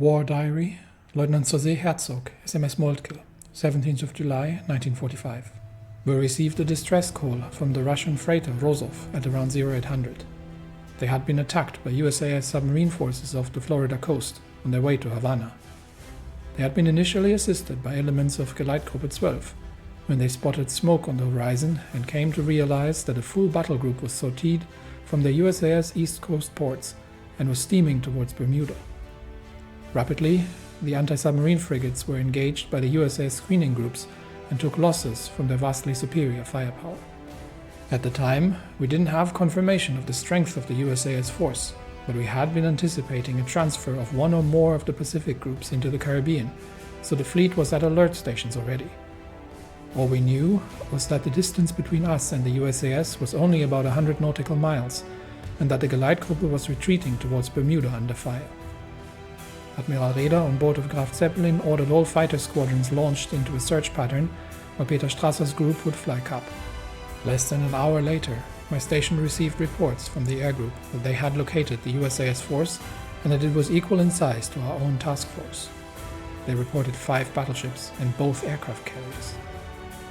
War Diary, Lieutenant zur See Herzog, SMS Moltke, 17th of July, 1945. We received a distress call from the Russian freighter Rozov at around 0800. They had been attacked by USAS submarine forces off the Florida coast on their way to Havana. They had been initially assisted by elements of Geleitgruppe 12 when they spotted smoke on the horizon and came to realize that a full battle group was sortied from the USAS East Coast ports and was steaming towards Bermuda. Rapidly, the anti-submarine frigates were engaged by the USAS screening groups and took losses from their vastly superior firepower. At the time, we didn't have confirmation of the strength of the USAS force, but we had been anticipating a transfer of one or more of the Pacific groups into the Caribbean, so the fleet was at alert stations already. All we knew was that the distance between us and the USAS was only about 100 nautical miles, and that the Geleitgruppe was retreating towards Bermuda under fire. Admiral Raeder on board of Graf Zeppelin ordered all fighter squadrons launched into a search pattern, while Peter Strasser's group would fly Cap. Less than an hour later, my station received reports from the air group that they had located the USAS force and that it was equal in size to our own task force. They reported 5 battleships and both aircraft carriers.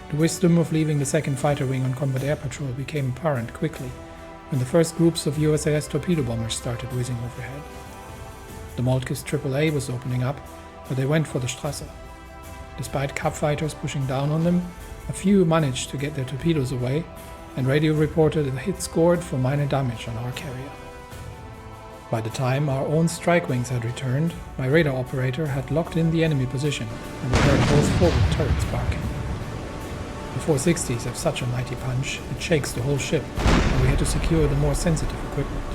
The wisdom of leaving the 2nd Fighter Wing on combat air patrol became apparent quickly when the first groups of USAS torpedo bombers started whizzing overhead. The Moltke's AAA was opening up, but they went for the Strasser. Despite Cap fighters pushing down on them, a few managed to get their torpedoes away, and radio reported a hit scored for minor damage on our carrier. By the time our own strike wings had returned, my radar operator had locked in the enemy position, and we heard both forward turrets barking. The 460s have such a mighty punch, it shakes the whole ship, and we had to secure the more sensitive equipment.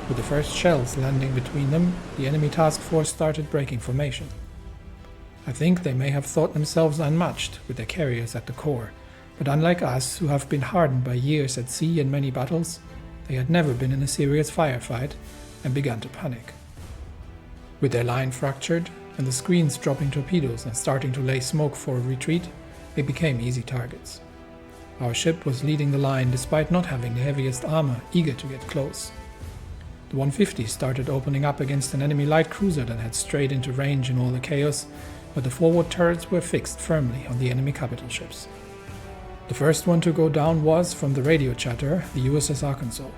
With the first shells landing between them, the enemy task force started breaking formation. I think they may have thought themselves unmatched with their carriers at the core, but unlike us, who have been hardened by years at sea and many battles, they had never been in a serious firefight and began to panic. With their line fractured and the screens dropping torpedoes and starting to lay smoke for a retreat, they became easy targets. Our ship was leading the line despite not having the heaviest armor, eager to get close. The 150 started opening up against an enemy light cruiser that had strayed into range in all the chaos, but the forward turrets were fixed firmly on the enemy capital ships. The first one to go down was, from the radio chatter, the USS Arkansas.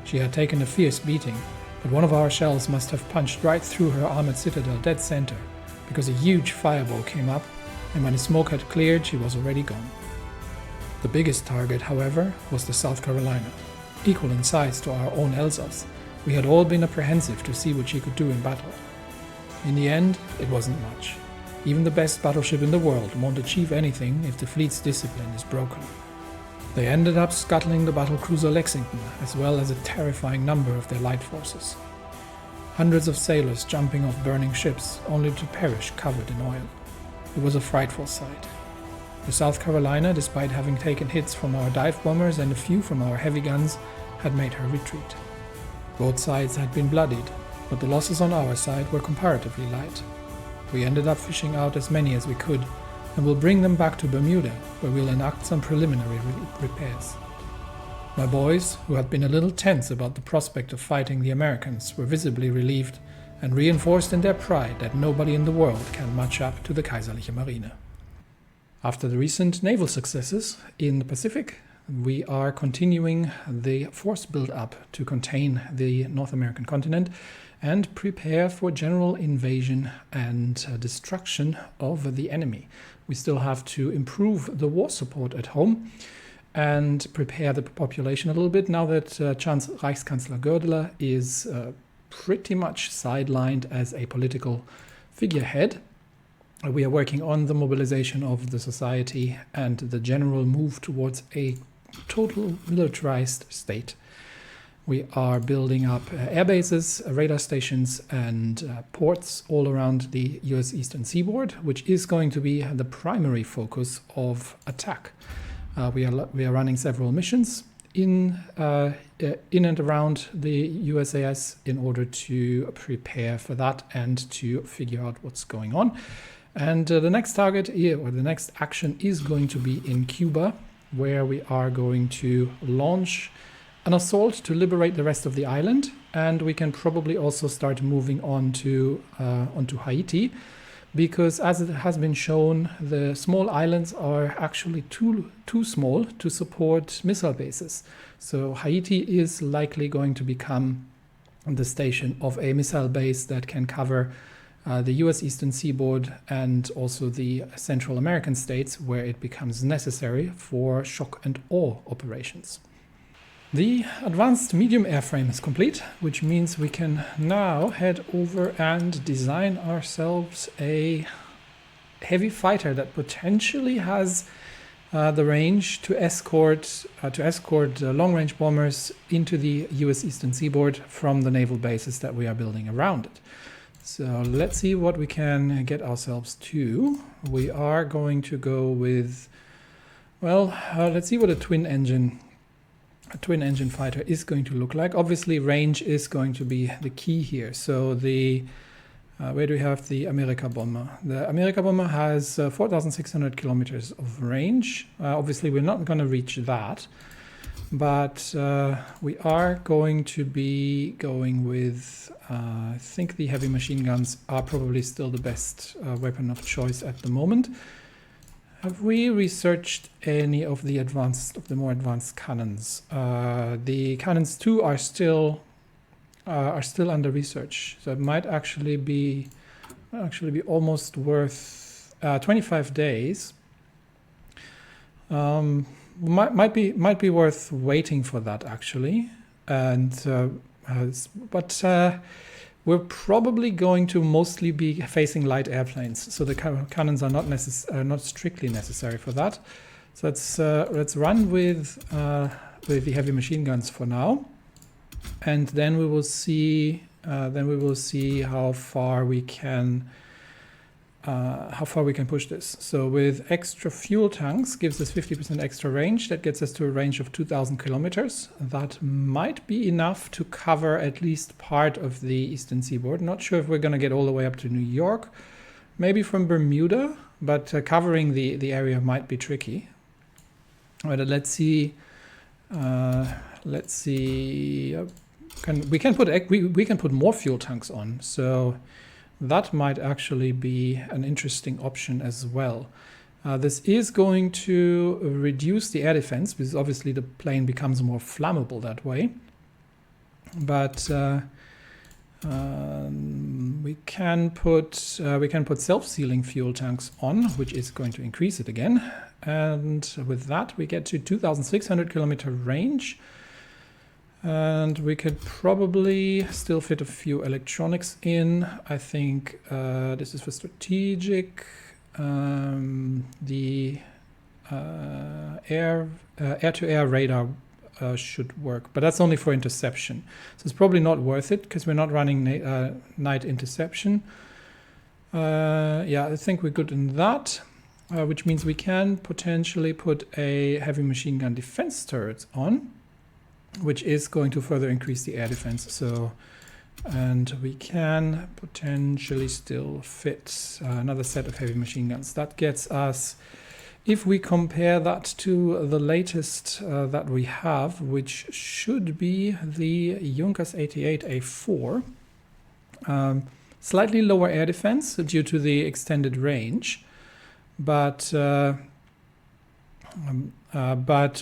She had taken a fierce beating, but one of our shells must have punched right through her armored citadel dead center, because a huge fireball came up, and when the smoke had cleared, she was already gone. The biggest target, however, was the South Carolina. Equal in size to our own Elsass, we had all been apprehensive to see what she could do in battle. In the end, it wasn't much. Even the best battleship in the world won't achieve anything if the fleet's discipline is broken. They ended up scuttling the battlecruiser Lexington, as well as a terrifying number of their light forces. Hundreds of sailors jumping off burning ships, only to perish covered in oil. It was a frightful sight. The South Carolina, despite having taken hits from our dive bombers and a few from our heavy guns, had made her retreat. Both sides had been bloodied, but the losses on our side were comparatively light. We ended up fishing out as many as we could, and will bring them back to Bermuda, where we'll enact some preliminary repairs. My boys, who had been a little tense about the prospect of fighting the Americans, were visibly relieved and reinforced in their pride that nobody in the world can match up to the Kaiserliche Marine. After the recent naval successes in the Pacific, we are continuing the force build-up to contain the North American continent and prepare for general invasion and destruction of the enemy. We still have to improve the war support at home and prepare the population a little bit now that Reichskanzler Goerdeler is pretty much sidelined as a political figurehead. We are working on the mobilization of the society and the general move towards a total militarized state. We are building up air bases, radar stations, and ports all around the US eastern seaboard, which is going to be the primary focus of attack. We are running several missions in and around the USAS in order to prepare for that and to figure out what's going on. And the next target here, or the next action, is going to be in Cuba, where we are going to launch an assault to liberate the rest of the island and we can probably also start moving on to onto Haiti, because as it has been shown, the small islands are actually too small to support missile bases. So Haiti is likely going to become the station of a missile base that can cover the US Eastern Seaboard and also the Central American states, where it becomes necessary for shock and awe operations. The advanced medium airframe is complete, which means we can now head over and design ourselves a heavy fighter that potentially has the range to escort long-range bombers into the US Eastern Seaboard from the naval bases that we are building around it. So let's see what we can get ourselves to. We are going to go with, well, let's see what a twin engine fighter is going to look like. Obviously, range is going to be the key here. So the where do we have the America bomber? The America bomber has 4,600 kilometers of range. Obviously, we're not going to reach that, but we are going to be going with, I think the heavy machine guns are probably still the best weapon of choice at the moment. Have we researched any of the more advanced cannons? The cannons 2 are still under research, so it might actually be almost worth 25 days. Might be worth waiting for that actually, and but we're probably going to mostly be facing light airplanes, so the cannons are not strictly necessary for that. So let's run with the heavy machine guns for now, and then we will see how far we can push this. So with extra fuel tanks gives us 50% extra range. That gets us to a range of 2,000 kilometers. That might be enough to cover at least part of the Eastern Seaboard. Not sure if we're going to get all the way up to New York, maybe from Bermuda, but covering the area might be tricky. But let's see. We can put more fuel tanks on. So that might actually be an interesting option as well. This is going to reduce the air defense, because obviously the plane becomes more flammable that way. But we can put self-sealing fuel tanks on, which is going to increase it again. And with that, we get to 2,600 kilometer range. And we could probably still fit a few electronics in. I think this is for strategic. The air-to-air radar should work, but that's only for interception. So it's probably not worth it because we're not running night interception. Yeah, I think we're good in that, which means we can potentially put a heavy machine gun defense turret on, which is going to further increase the air defense. So, and we can potentially still fit another set of heavy machine guns. That gets us, if we compare that to the latest that we have, which should be the Junkers 88A4, slightly lower air defense due to the extended range, but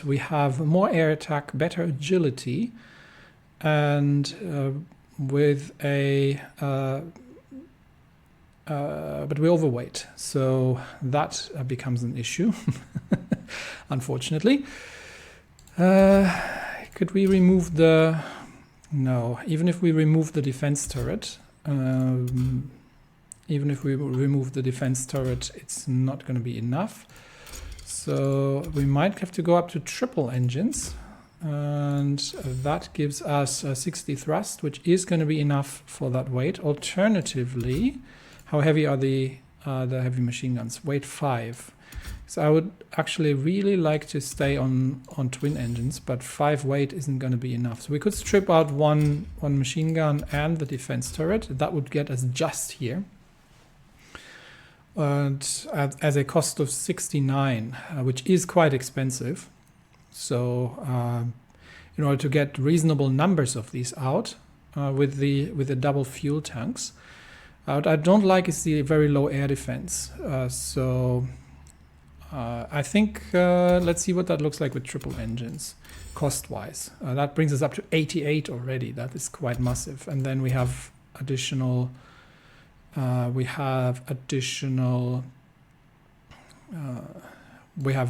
we have more air attack, better agility, and with a but we're overweight, so that becomes an issue, unfortunately. Could we remove the... No, even if we remove the defense turret, it's not going to be enough. So we might have to go up to triple engines, and that gives us 60 thrust, which is going to be enough for that weight. Alternatively, how heavy are the heavy machine guns? Weight 5. So I would actually really like to stay on twin engines, but 5 weight isn't going to be enough. So we could strip out one machine gun and the defense turret. That would get us just here. And as a cost of 69, which is quite expensive. So in order to get reasonable numbers of these out, with the double fuel tanks. What I don't like is the very low air defense. I think let's see what that looks like with triple engines, cost-wise. That brings us up to 88 already. That is quite massive. And then we have additional. We have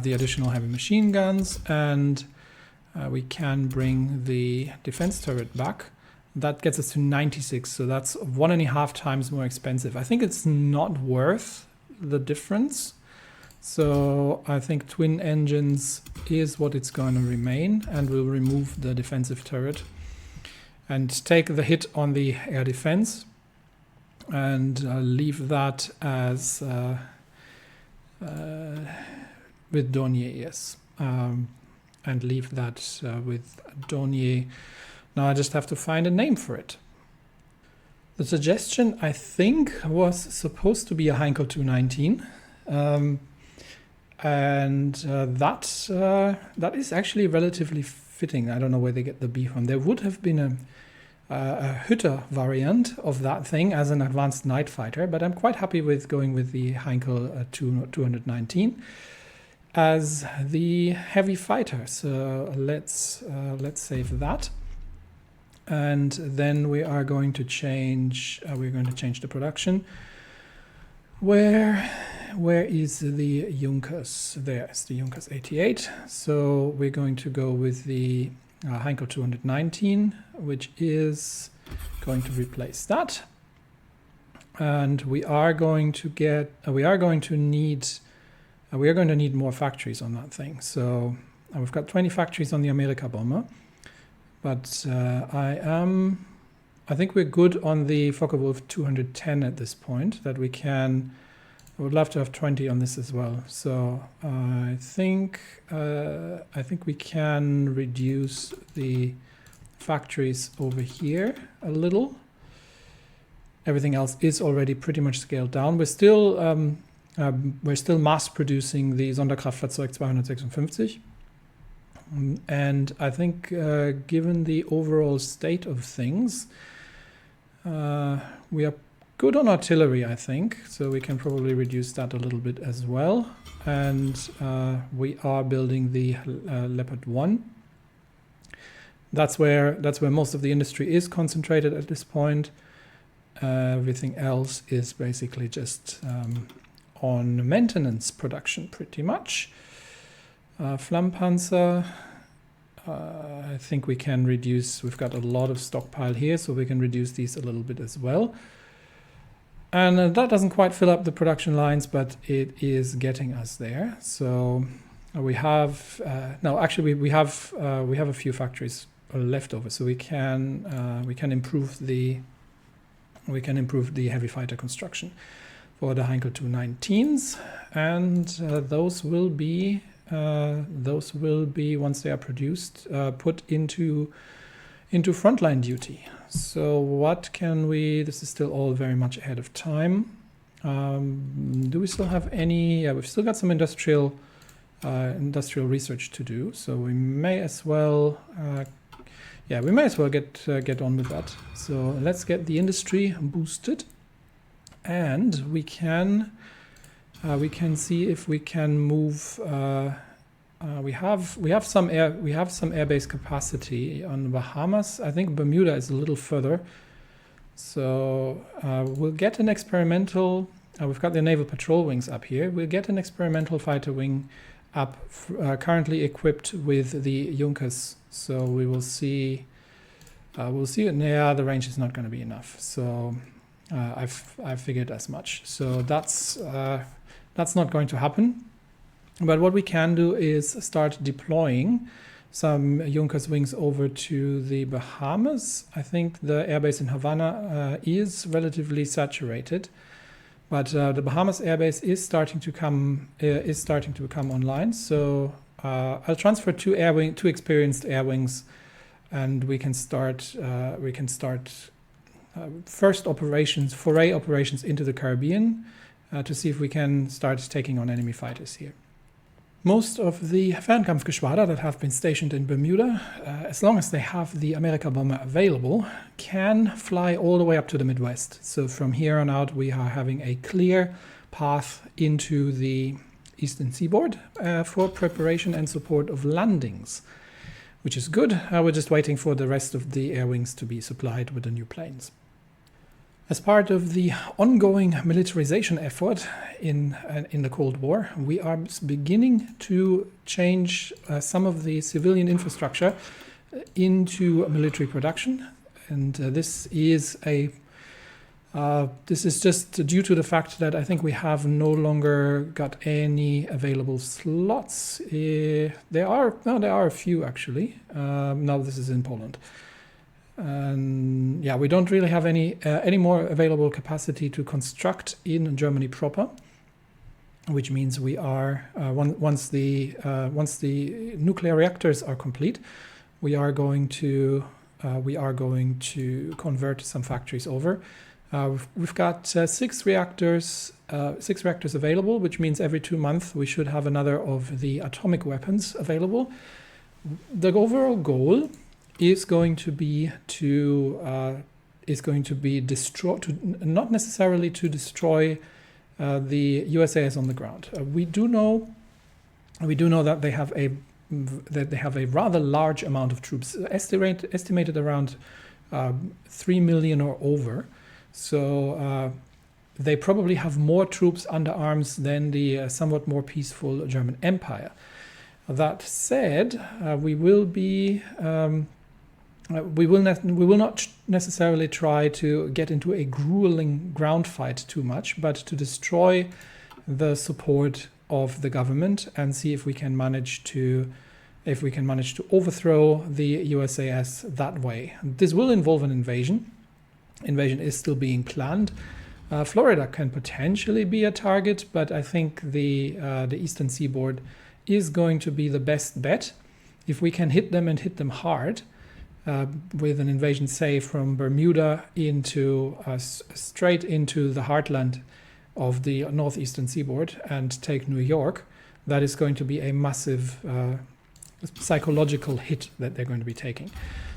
the additional heavy machine guns, and we can bring the defense turret back. That gets us to 96, so that's 1.5 times more expensive. I think it's not worth the difference. So I think twin engines is what it's going to remain, and we'll remove the defensive turret and take the hit on the air defense and leave that as with Dornier, yes. And leave that with Dornier. Now I just have to find a name for it. The suggestion, I think, was supposed to be a Heinkel 219. That is actually relatively fitting. I don't know where they get the B from. There would have been a Hütter variant of that thing as an advanced night fighter, but I'm quite happy with going with the Heinkel 219 as the heavy fighter. So let's save that, and then we are going to change. We're going to change the production. Where is the Junkers? There's the Junkers 88. So we're going to go with the Heinkel 219, which is going to replace that. And we are going to need more factories on that thing. So we've got 20 factories on the America bomber, but I think we're good on the Focke-Wulf 210 at this point. That we can. I would love to have 20 on this as well. So I think we can reduce the factories over here a little. Everything else is already pretty much scaled down. We're still mass producing the Sonderkraftfahrzeug 256. And I think given the overall state of things, we are good on artillery, I think, so we can probably reduce that a little bit as well. And we are building the Leopard 1. That's where most of the industry is concentrated at this point. Everything else is basically just on maintenance production, pretty much. Flammpanzer, I think we can reduce. We've got a lot of stockpile here, so we can reduce these a little bit as well. And that doesn't quite fill up the production lines, but it is getting us there. So we have we have a few factories left over, so we can improve the heavy fighter construction for the Heinkel 219s, and those will be once they are produced put into frontline duty. So what can we? This is still all very much ahead of time. Do we still have any? Yeah, we've still got some industrial research to do. So we may as well, get on with that. So let's get the industry boosted, and we can see if we can move. We have some airbase capacity on the Bahamas. I think Bermuda is a little further, so we'll get an experimental. We've got the naval patrol wings up here. We'll get an experimental fighter wing up, currently equipped with the Junkers. So we will see. We'll see. Yeah, the range is not going to be enough. So I figured as much. So that's not going to happen. But what we can do is start deploying some Junkers wings over to the Bahamas. I think the airbase in Havana is relatively saturated, but the Bahamas airbase is starting to come online. So I'll transfer two experienced air wings, and we can start first foray operations into the Caribbean to see if we can start taking on enemy fighters here. Most of the Fernkampfgeschwader that have been stationed in Bermuda, as long as they have the America bomber available, can fly all the way up to the Midwest. So from here on out, we are having a clear path into the eastern seaboard for preparation and support of landings, which is good. We're just waiting for the rest of the air wings to be supplied with the new planes. As part of the ongoing militarization effort in the Cold War, we are beginning to change some of the civilian infrastructure into military production, and this is just due to the fact that I think we have no longer got any available slots. There are a few actually. Now this is in Poland. And yeah, we don't really have any more available capacity to construct in Germany proper, which means we are once the nuclear reactors are complete, we are going to convert some factories over. We've got 6 reactors available, which means every 2 months we should have another of the atomic weapons available. The overall goal is going to be not necessarily to destroy the USAS on the ground. We do know that they have a rather large amount of troops, estimated around 3 million or over. So they probably have more troops under arms than the somewhat more peaceful German Empire. That said, we will not necessarily try to get into a grueling ground fight too much, but to destroy the support of the government and see if we can manage to overthrow the USAS that way. This will involve an invasion. Invasion is still being planned. Florida can potentially be a target, but I think the eastern seaboard is going to be the best bet. If we can hit them and hit them hard, with an invasion, say, from Bermuda into straight into the heartland of the northeastern seaboard and take New York, that is going to be a massive psychological hit that they're going to be taking.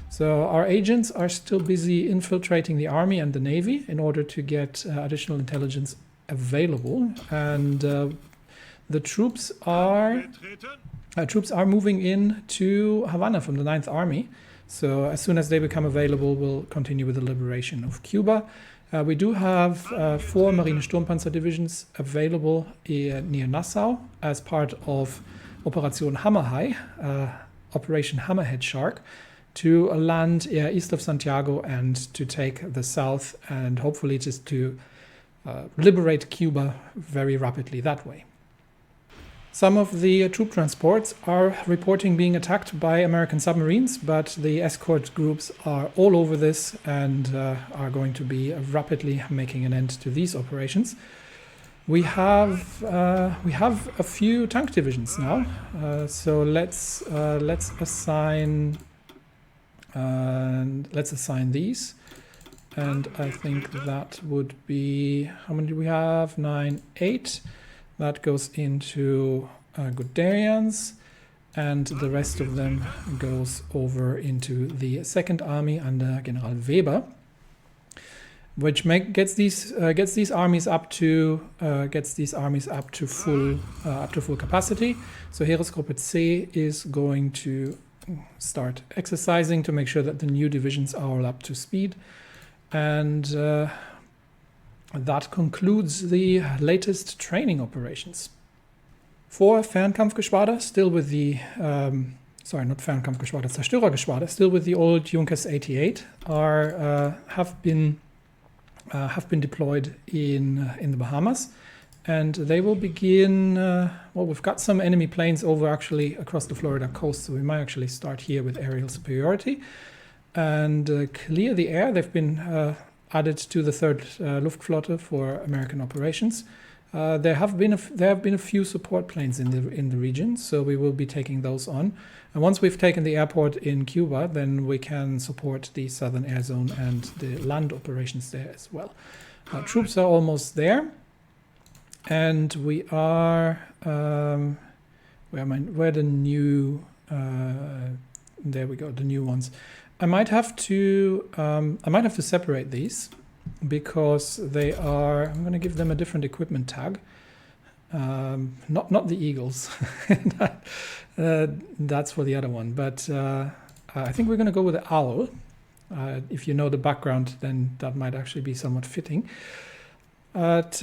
So our agents are still busy infiltrating the army and the navy in order to get additional intelligence available, and the troops are moving in to Havana from the 9th Army. So as soon as they become available, we'll continue with the liberation of Cuba. We do have 4 Marine Sturmpanzer divisions available near Nassau as part of Operation Hammerhai, Operation Hammerhead Shark, to land east of Santiago and to take the south and hopefully just to liberate Cuba very rapidly that way. Some of the troop transports are reporting being attacked by American submarines, but the escort groups are all over this and are going to be rapidly making an end to these operations. We have a few tank divisions now, so let's assign these, and I think that would be, how many do we have? 9, 8. That goes into Guderians, and the rest of them goes over into the 2nd Army under General Weber, which gets these armies up to full capacity. So Heeresgruppe C is going to start exercising to make sure that the new divisions are all up to speed, and that concludes the latest training operations. For Fernkampfgeschwader, still with the Zerstörergeschwader, still with the old Junkers 88, have been deployed in the Bahamas, and they will begin. Well, we've got some enemy planes over actually across the Florida coast, so we might actually start here with aerial superiority and clear the air. They've been added to the 3rd Luftflotte for American operations. There have been a few support planes in the region, so we will be taking those on. And once we've taken the airport in Cuba, then we can support the southern air zone and the land operations there as well. Troops are almost there, and we are where the new there we go, the new ones. I might have to separate these because they are. I'm going to give them a different equipment tag. Not the Eagles. That's for the other one. But I think we're going to go with the owl. If you know the background, then that might actually be somewhat fitting. But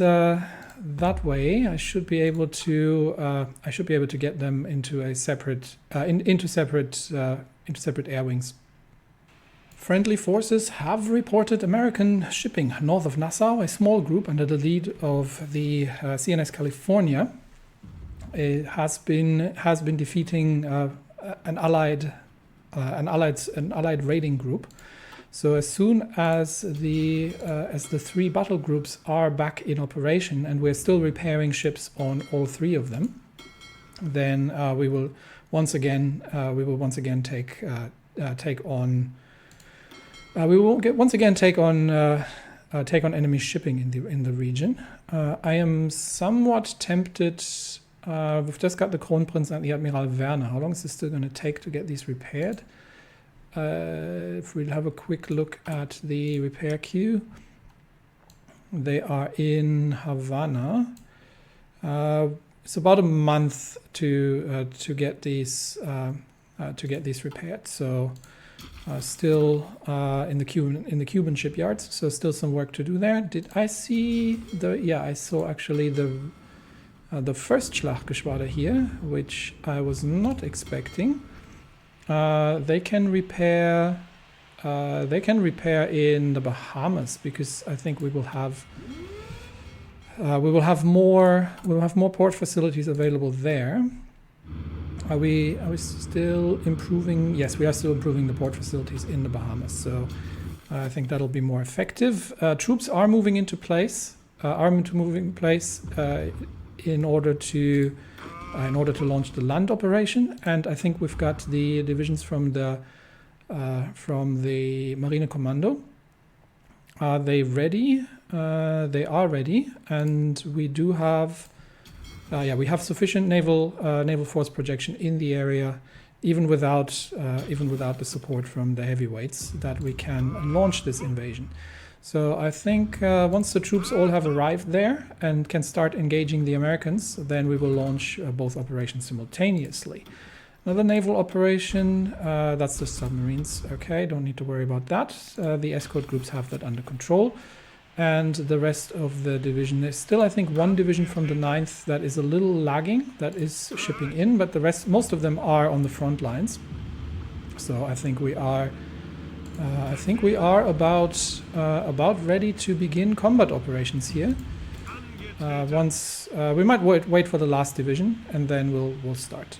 that way, I should be able to get them into a separate into separate air wings. Friendly forces have reported American shipping north of Nassau. A small group under the lead of the CNS California has been defeating an allied raiding group. So as soon as the 3 battle groups are back in operation and we're still repairing ships on all 3 of them, then we will once again take on enemy shipping in the region. I am somewhat tempted. We've just got the Kronprinz and the Admiral Werner. How long is this still going to take to get these repaired? If we'll have a quick look at the repair queue, they are in Havana. It's about a month to get these repaired. So still in the Cuban shipyards. So still some work to do there. Did I see the? Yeah, I saw actually the first Schlachtgeschwader here, which I was not expecting. They can repair in the Bahamas because I think we will have more port facilities available there. Are we still improving? Yes, we are still improving the port facilities in the Bahamas. So I think that'll be more effective. Troops are moving into place. In order to launch the land operation, and I think we've got the divisions from the Marine Commando. Are they ready? They are ready, and we do have we have sufficient naval force projection in the area, even without the support from the heavyweights, that we can launch this invasion. So I think once the troops all have arrived there and can start engaging the Americans, then we will launch both operations simultaneously. Another naval operation, that's the submarines. Okay, don't need to worry about that. The escort groups have that under control. And the rest of the division, there's still, I think, 1 division from the 9th that is a little lagging, that is shipping in, but the rest, most of them are on the front lines. So I think we are about ready to begin combat operations here. Once we might wait for the last division, and then we'll start.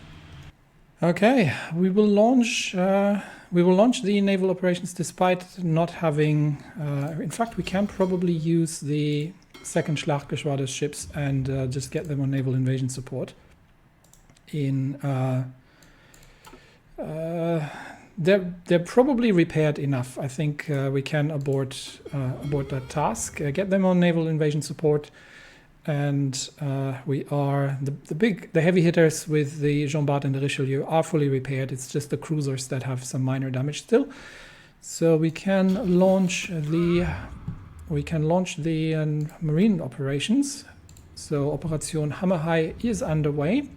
Okay, we will launch the naval operations despite not having. In fact, we can probably use the 2nd Schlachtgeschwader ships and just get them on naval invasion support. They're probably repaired enough. I think we can abort that task. Get them on naval invasion support, and we are the heavy hitters with the Jean Bart and the Richelieu are fully repaired. It's just the cruisers that have some minor damage still. So we can launch the marine operations. So Operation Hammerhai is underway.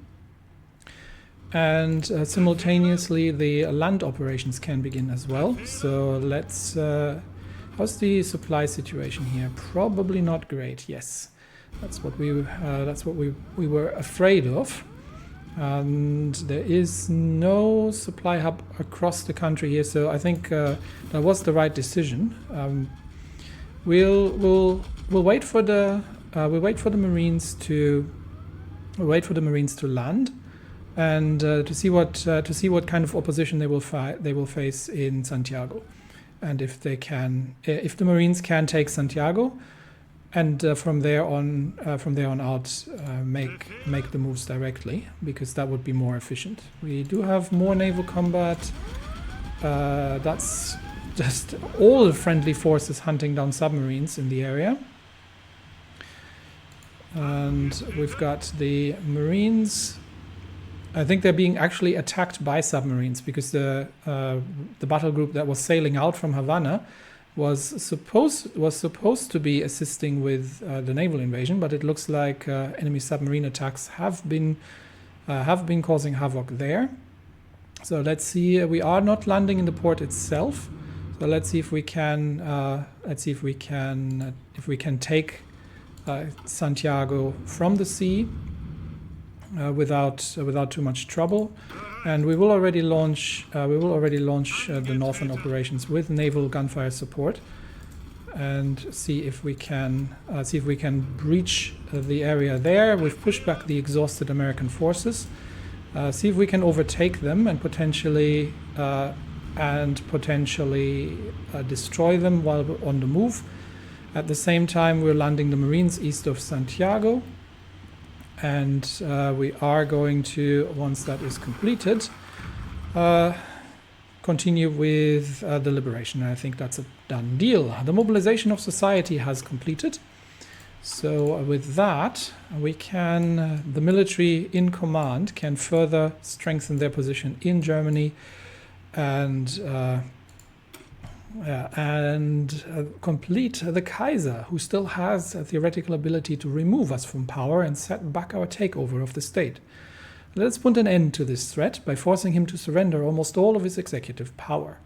And simultaneously, the land operations can begin as well. So let's. How's the supply situation here? Probably not great. Yes, that's what we were afraid of. And there is no supply hub across the country here. So I think that was the right decision. We'll wait for the Marines to land. And to see what kind of opposition they will face in Santiago, and if the Marines can take Santiago, and from there on out make the moves directly, because that would be more efficient. We do have more naval combat. That's just all friendly forces hunting down submarines in the area, and we've got the Marines I think they're being actually attacked by submarines, because the battle group that was sailing out from Havana was supposed to be assisting with the naval invasion, but it looks like enemy submarine attacks have been causing havoc there. So let's see. We are not landing in the port itself. So let's see if we can take Santiago from the sea without too much trouble. And we will already launch the northern operations with naval gunfire support, and see if we can breach the area there. We've pushed back the exhausted American forces. See if we can overtake them and potentially destroy them while we're on the move. At the same time, we're landing the Marines east of Santiago, and we are going to, once that is completed, continue with the liberation. And I think that's a done deal. The mobilization of society has completed. So with that, we can, the military in command can further strengthen their position in Germany and complete the Kaiser, who still has a theoretical ability to remove us from power and set back our takeover of the state. Let's put an end to this threat by forcing him to surrender almost all of his executive power.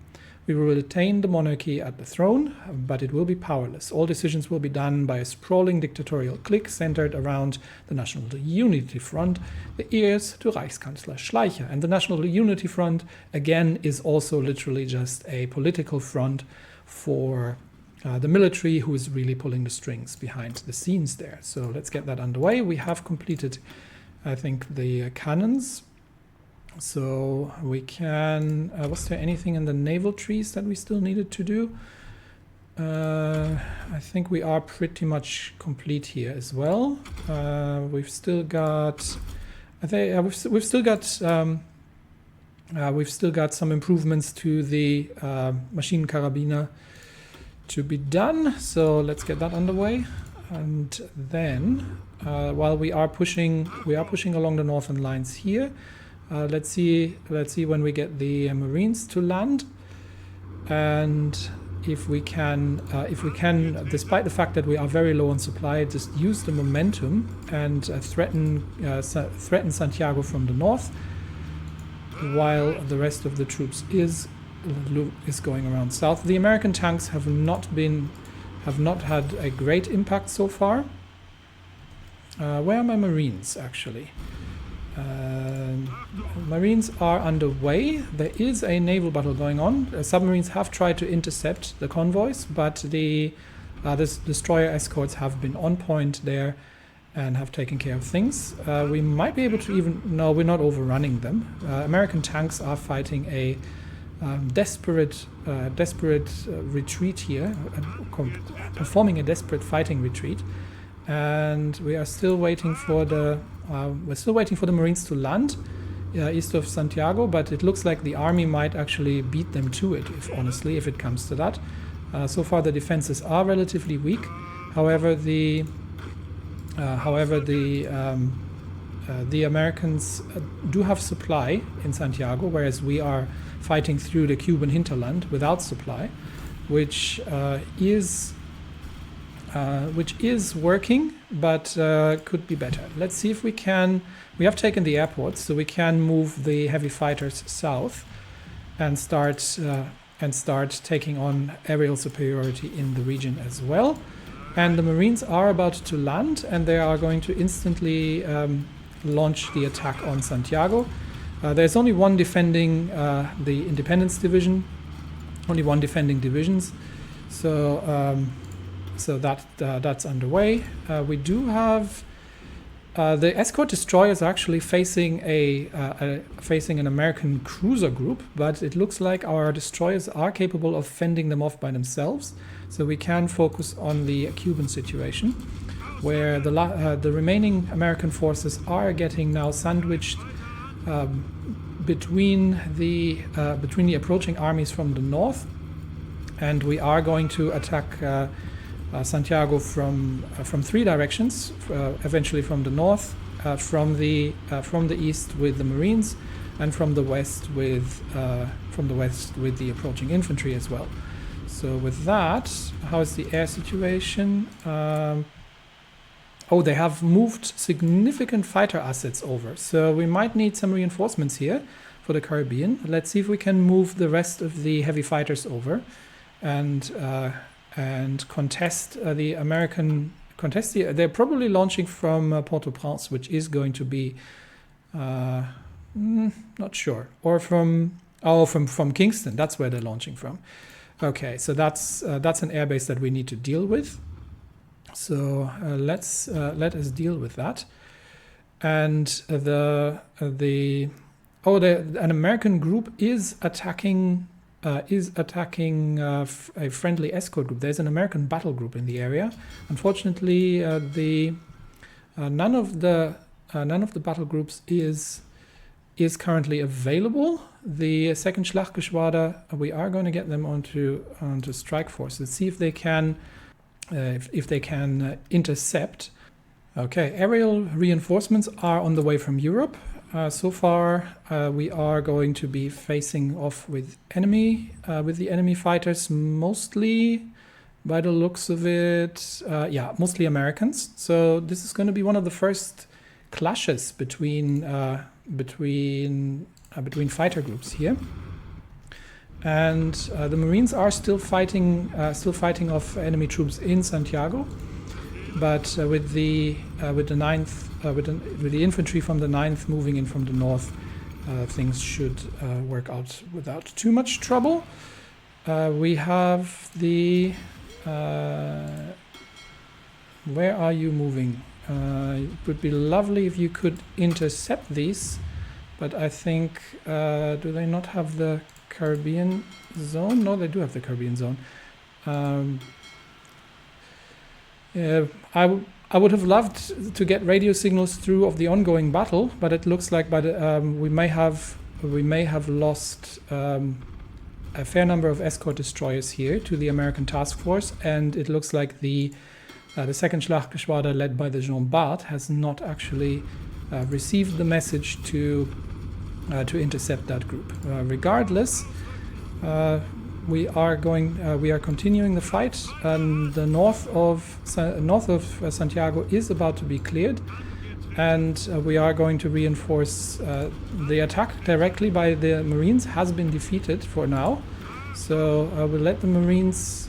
We will retain the monarchy at the throne, but it will be powerless. All decisions will be done by a sprawling dictatorial clique centered around the National Unity Front, the heirs to Reichskanzler Schleicher. And the National Unity Front, again, is also literally just a political front for the military, who is really pulling the strings behind the scenes there. So let's get that underway. We have completed, I think, the cannons. So we can, was there anything in the naval trees that we still needed to do? I think we are pretty much complete here as well. We've still got, we've still got some improvements to the machine carabiner to be done. So let's get that underway. And then while we are pushing along the northern lines here. Let's see when we get the Marines to land, and if we can, despite the fact that we are very low on supply, just use the momentum and threaten Santiago from the north, while the rest of the troops is going around south. The American tanks have not had a great impact so far. Where are my Marines actually? Marines are underway. There is a naval battle going on. Submarines have tried to intercept the convoys, but the destroyer escorts have been on point there and have taken care of things. We might be able to even... No, we're not overrunning them. American tanks are fighting a desperate retreat here, performing a desperate fighting retreat. And we are still waiting for the Marines to land east of Santiago, but it looks like the army might actually beat them to it, if it comes to that. So far the defenses are relatively weak. However, the Americans do have supply in Santiago, whereas we are fighting through the Cuban hinterland without supply, which is working, but could be better. Let's see if we can. We have taken the airports, so we can move the heavy fighters south and start taking on aerial superiority in the region as well. And the Marines are about to land, and they are going to instantly launch the attack on Santiago. There's only one defending the Independence Division, only one defending divisions. So that's underway. We do have the escort destroyers actually facing an American cruiser group, but it looks like our destroyers are capable of fending them off by themselves. So we can focus on the Cuban situation, where the remaining American forces are getting now sandwiched between the approaching armies from the north, and we are going to attack Santiago from three directions, eventually from the north, from the east with the Marines, and from the west with the approaching infantry as well. So with that, how is the air situation? Oh, they have moved significant fighter assets over, so we might need some reinforcements here for the Caribbean. Let's see if we can move the rest of the heavy fighters over and contest the American. They're probably launching from Port-au-Prince, which is going to be not sure, or from Kingston. That's where they're launching from. Okay, so that's an airbase that we need to deal with. So let us deal with that. And an American group is attacking a friendly escort group. There's an American battle group in the area. Unfortunately, none of the battle groups is currently available. The second Schlachtgeschwader, we are going to get them onto strike force. Let's see if they can intercept. Okay, aerial reinforcements are on the way from Europe. So far, we are going to be facing off with the enemy fighters, mostly, by the looks of it, mostly Americans. So this is going to be one of the first clashes between fighter groups here. And the Marines are still fighting off enemy troops in Santiago, but with the infantry from the 9th moving in from the north, things should work out without too much trouble. We have the where are you moving? It would be lovely if you could intercept these, but I think do they not have the Caribbean zone? No, they do have the Caribbean zone. I would have loved to get radio signals through of the ongoing battle, but it looks like we may have lost a fair number of escort destroyers here to the American task force, and it looks like the second Schlachtgeschwader led by the Jean Bart has not actually received the message to intercept that group. Regardless, we are continuing the fight. The north of Santiago is about to be cleared, and we are going to reinforce. The attack directly by the Marines has been defeated for now, so we'll let the Marines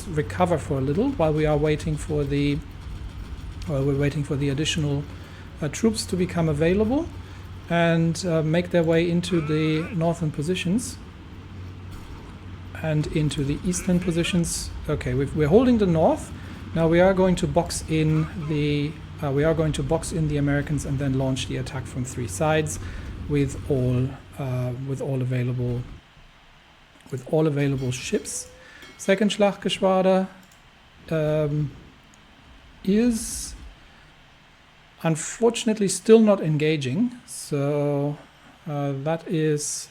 recover for a little while we are waiting for the additional troops to become available and make their way into the northern positions and into the eastern positions. Okay, we're holding the north. Now we are going to box in the Americans and then launch the attack from 3 sides with all available ships. Second Schlachtgeschwader is unfortunately still not engaging, so that is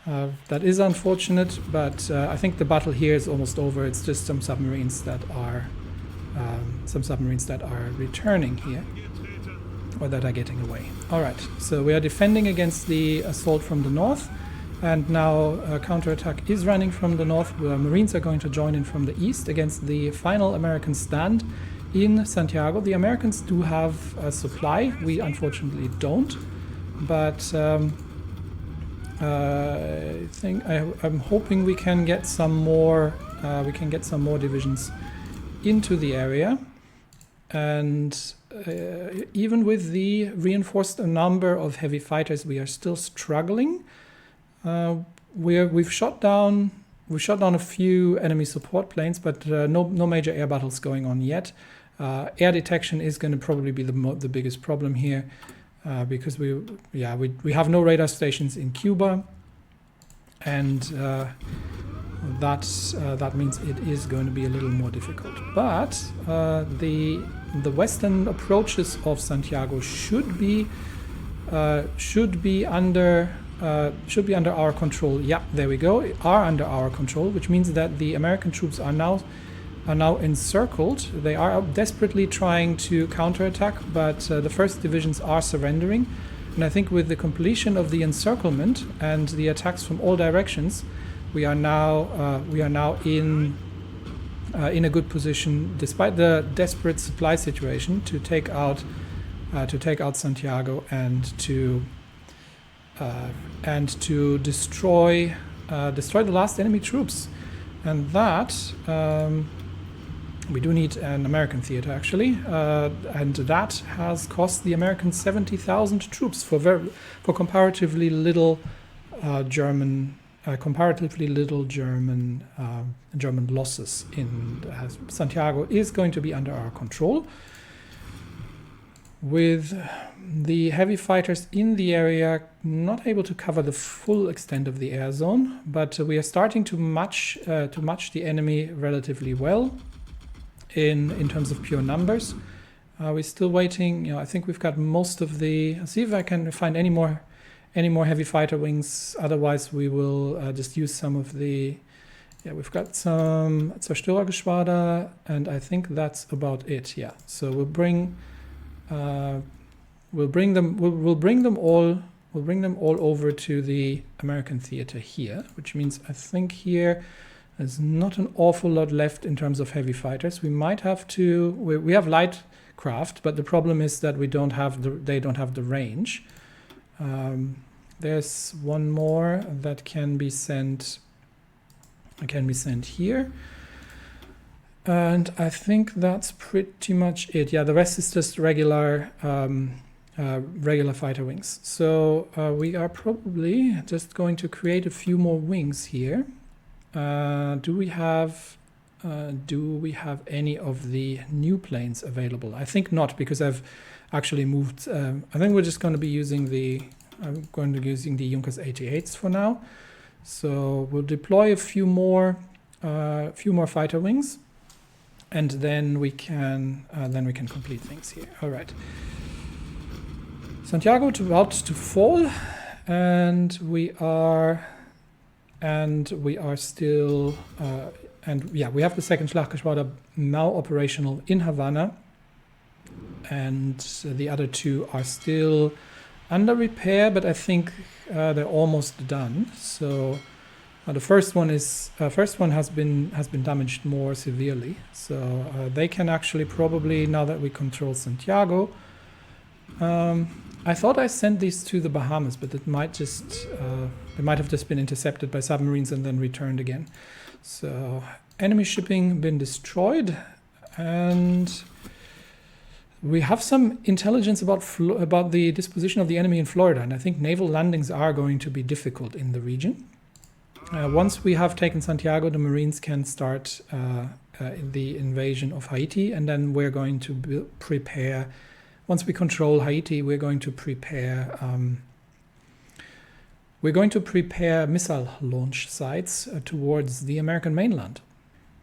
unfortunate, but I think the battle here is almost over. It's just some submarines that are returning here, or that are getting away. All right, so we are defending against the assault from the north, and now counterattack is running from the north, where Marines are going to join in from the east against the final American stand in Santiago. The Americans do have a supply. We unfortunately don't, but I'm hoping we can get some more. Divisions into the area, and even with the reinforced number of heavy fighters, we are still struggling. We've shot down a few enemy support planes, but no major air battles going on yet. Air detection is going to probably be the biggest problem here, because we have no radar stations in Cuba, and that means it is going to be a little more difficult. But the western approaches of Santiago should be under our control. Yeah, there we go. Are under our control, which means that the American troops are now are now encircled. They are desperately trying to counterattack, but the first divisions are surrendering. And I think with the completion of the encirclement and the attacks from all directions, we are now in a good position, despite the desperate supply situation, to take out Santiago and to destroy the last enemy troops. And that we do need an American theater, actually, and that has cost the Americans 70,000 troops for comparatively little German German losses. Santiago is going to be under our control, with the heavy fighters in the area not able to cover the full extent of the air zone, but we are starting to match the enemy relatively well in terms of pure numbers. We're still waiting. I think we've got most of the. I'll see if I can find any more heavy fighter wings. Otherwise, we will just use some of the. Yeah, we've got some Zerstörergeschwader, and I think that's about it. Yeah, so we'll bring them all over to the American theater here, which means I think here there's not an awful lot left in terms of heavy fighters. We might have to. We have light craft, but the problem is that they don't have the range. There's one more that can be sent. Here. And I think that's pretty much it. Yeah, the rest is just regular fighter wings. So we are probably just going to create a few more wings here. Do we have any of the new planes available? I think not, because I've actually moved. I think we're just going to be using the Junkers 88s for now. So we'll deploy a few more fighter wings, and then we can complete things here. All right. Santiago about to fall, and we are still we have the second Schlachtgeschwader now operational in Havana, and the other two are still under repair, but I think they're almost done. So the first one has been damaged more severely. So they can actually probably, now that we control Santiago. I thought I sent these to the Bahamas, but it might they might have just been intercepted by submarines and then returned again. So enemy shipping been destroyed, and we have some intelligence about the disposition of the enemy in Florida, and I think naval landings are going to be difficult in the region. Once we have taken Santiago, the Marines can start the invasion of Haiti, and then we're going to prepare. Once we control Haiti, we're going to prepare missile launch sites towards the American mainland.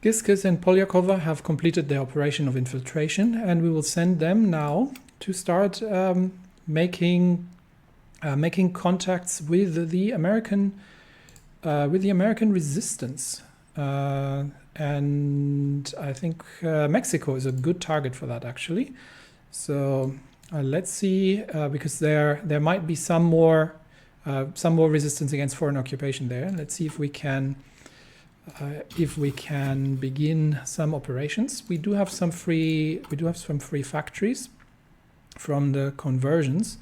Giscas and Polyakova have completed their operation of infiltration, and we will send them now to start making contacts with the American resistance. And I think Mexico is a good target for that, actually. So let's see, because there might be some more resistance against foreign occupation there. Let's see if we can begin some operations. We do have some free factories from the conversions.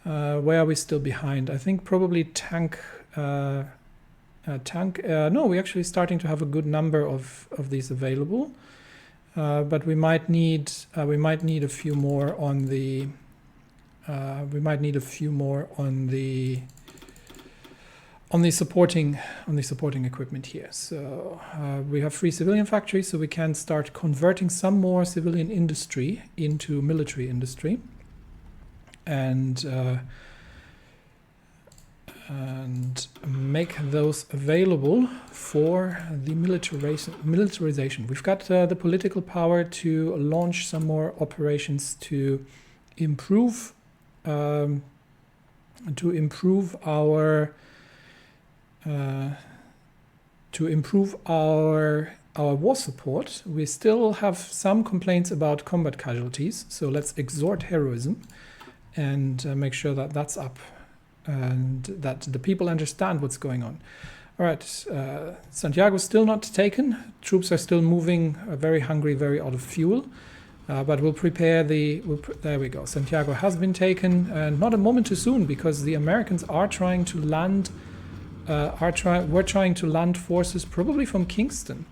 Where are we still behind? I think probably tank. No, we're actually starting to have a good number of these available. But we might need a few more on the supporting equipment here. So we have free civilian factories, so we can start converting some more civilian industry into military industry, and make those available for the militarization. We've got the political power to launch some more operations to improve our our war support, we still have some complaints about combat casualties. So let's exhort heroism and make sure that that's up and that the people understand what's going on. All right, Santiago's still not taken. Troops are still moving, very hungry, very out of fuel. But we'll prepare there we go. Santiago has been taken, and not a moment too soon, because the Americans are trying to land. We're trying to land forces probably from Kingston.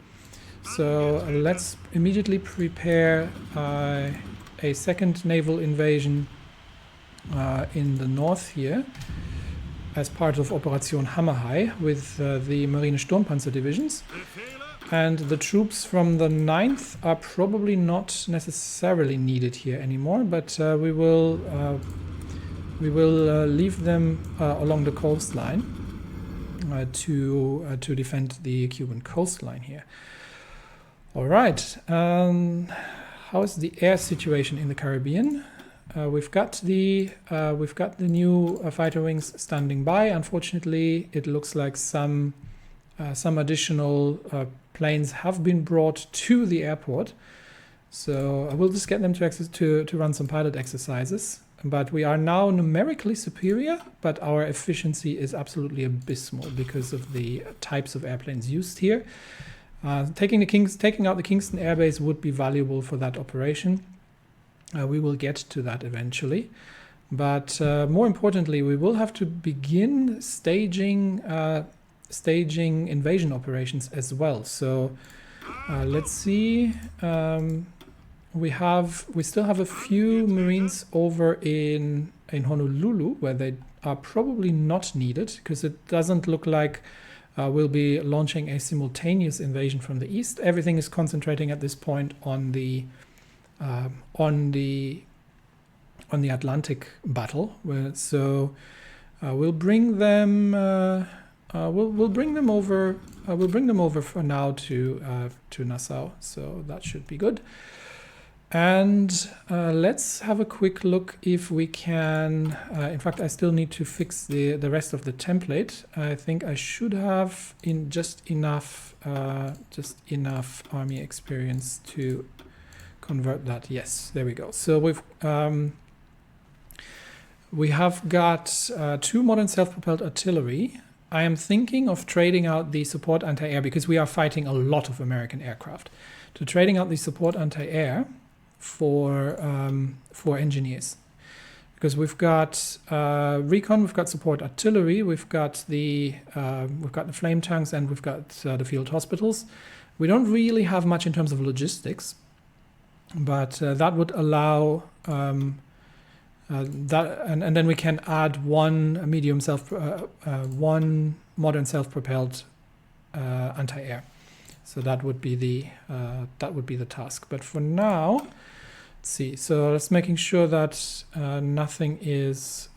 So let's immediately prepare a second naval invasion in the north here, as part of Operation Hammerhai with the Marine Sturmpanzer divisions. And the troops from the 9th are probably not necessarily needed here anymore, but we will leave them along the coastline to defend the Cuban coastline here. All right, how is the air situation in the Caribbean? We've got the new fighter wings standing by. Unfortunately, it looks like some additional planes have been brought to the airport. So I will just get them to run some pilot exercises. But we are now numerically superior, but our efficiency is absolutely abysmal because of the types of airplanes used here. Taking out the Kingston airbase would be valuable for that operation. We will get to that eventually. But more importantly, we will have to begin staging invasion operations as well. So let's see. We still have a few Marines over in Honolulu, where they are probably not needed, because it doesn't look like we'll be launching a simultaneous invasion from the east. Everything is concentrating at this point on the Atlantic battle. So we'll bring them. We'll bring them over. We'll bring them over for now to Nassau. So that should be good. And let's have a quick look if we can. In fact, I still need to fix the rest of the template. I think I should have just enough army experience to convert that. Yes, there we go. So we have got 2 modern self-propelled artillery. I am thinking of trading out the support anti-air, because we are fighting a lot of American aircraft. To trading out the support anti-air for engineers, because we've got recon, we've got support artillery, we've got the flame tanks, and we've got the field hospitals. We don't really have much in terms of logistics, but that would allow that, and then we can add one modern self-propelled anti-air. So that would be the task. But for now, let's see. So let's making sure that nothing is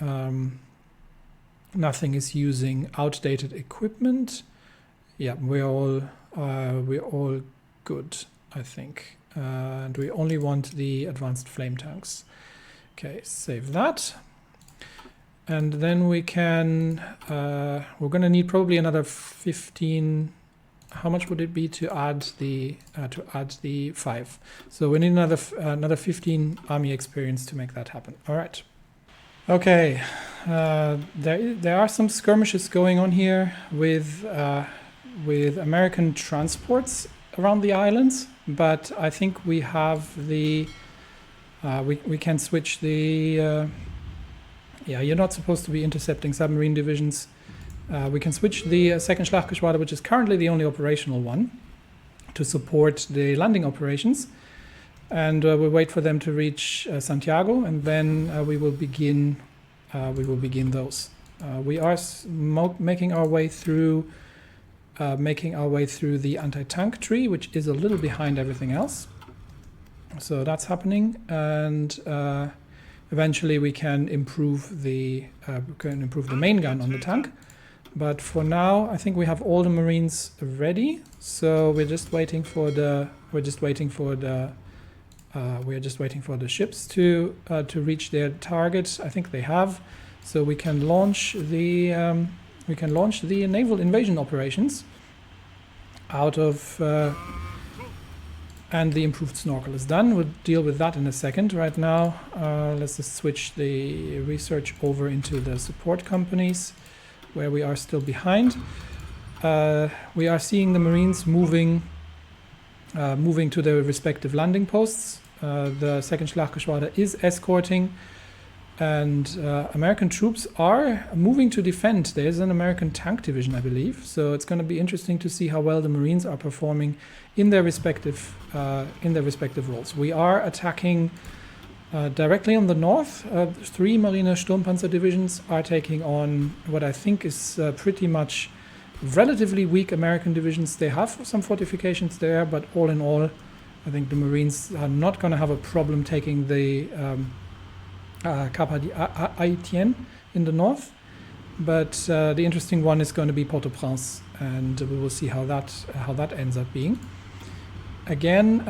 using outdated equipment. Yeah, we're all good, I think. And we only want the advanced flame tanks. Okay, save that. And then we can, we're going to need probably another 15. How much would it be to add the 5? So we need another 15 army experience to make that happen. All right. Okay. There are some skirmishes going on here with American transports around the islands, but I think we have the we can switch the. Yeah, you're not supposed to be intercepting submarine divisions. We can switch the second Schlachtgeschwader, which is currently the only operational one, to support the landing operations, and we'll wait for them to reach Santiago, and then we will begin. Those. We are making our way through the anti-tank tree, which is a little behind everything else. So that's happening, and eventually we can improve the main gun on the tank. But for now, I think we have all the Marines ready. So we're just waiting for the ships to reach their target. I think they have. So we can launch the naval invasion operations out of and the improved snorkel is done. We'll deal with that in a second. Right now, let's just switch the research over into the support companies, where we are still behind. We are seeing the Marines moving to their respective landing posts. The 2nd Schlaggeschwader is escorting, and American troops are moving to defend. There's an American tank division, I believe, so it's going to be interesting to see how well the Marines are performing in their respective roles. We are attacking directly on the north. 3 Marine Sturmpanzer divisions are taking on what I think is pretty much relatively weak American divisions. They have some fortifications there, but all in all, I think the Marines are not going to have a problem taking the Cap Haïtien in the north. But the interesting one is going to be Port-au-Prince, and we will see how that ends up being. Again,